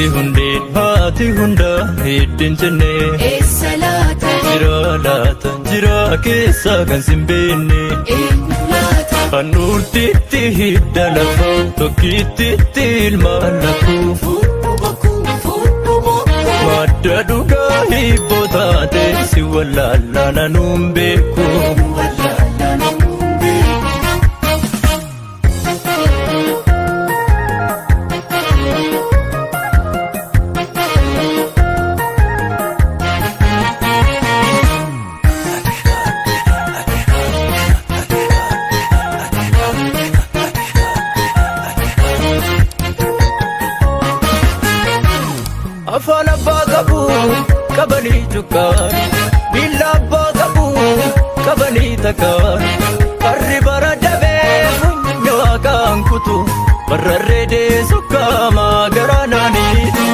Jirti hundeen haati hundaa heddin jennee eessa laata jira keessa kan sin beenne eenyu laata Handhuurtiitti hidda lafa tokkittiitti ilmaan lakkuu fuudhu bokkuu madda dhugaa hibboo taate si wallaalaa nuun beeku Afaan abbaa qabu qabanii tukkaan miila abbaa qabu qabanii takkaan harri bara dabee funyoo kan kutu barrarree deessu kaamaa garaa naaniitu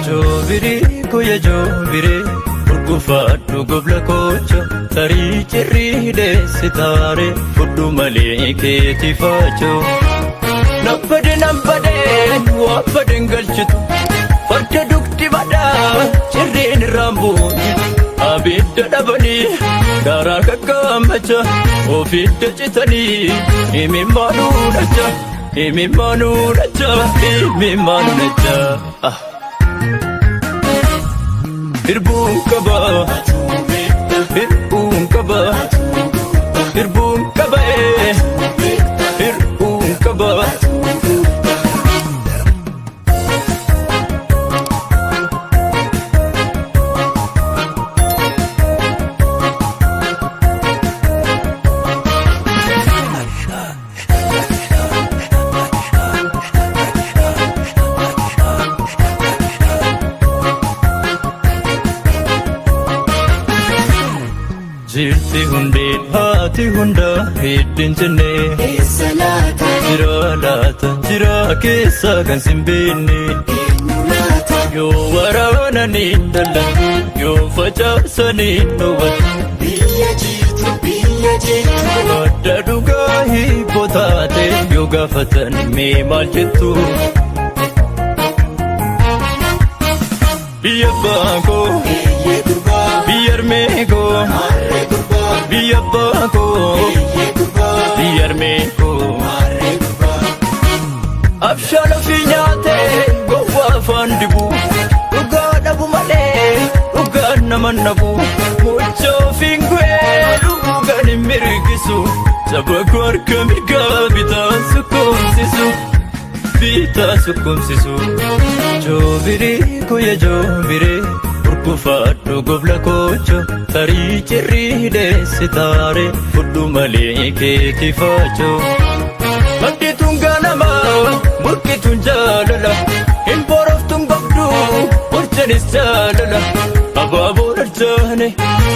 joobirii kuyya joobiree urgufaadhu gobla koocho tarii cirrii deessi taare fudhu malee keeti faachoo. Nambade wabbadeen galchitu farda dugdi badaa cirriin raambuuti abidda dhabanii daaraa kakkaammacha ofidda citanii imimmaanuu dhacha Hirbuun qaba hirbuun qaba Jirti hundeen haati hundaa heddin jennee eessa laata jira keessa kan sin beenne eenyu laata yoo waraananii dallatu yoo facaasanii dhowwatu biyya jirtu madda dhugaa hibboo taate yoo gaafatan mee maal jettu biyya abbaa koo biyya harmee koo biyya abbaa koo biyya harmee koo abshaan ofii nyaatee gowwaa afaan dibu dhugaa dhabu malee dhugaan nama nabu mucha ofiin gu'ee dhugaan hin mirgisu saba koo harka mirgaa bitaa sukkumsisu joobirii kuyya joobiree urgufaadhu gobla koocho tarii cirrii deessi taare fudhu malee keeti faachoo maddituun ganamaa murkituun jaalala hin boroftuun gobduu bulchanis jaalala abaaboo dharjaane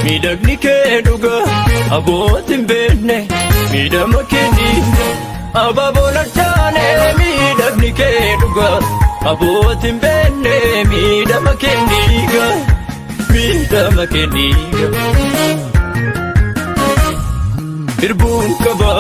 miidhagni kee dhugaa abootiin beenne miidhama kee dhiiga abaaboo dharjaane miidhagni kee dhugaa abootiin beenne miidhama kee dhiiga Hirbuun qaba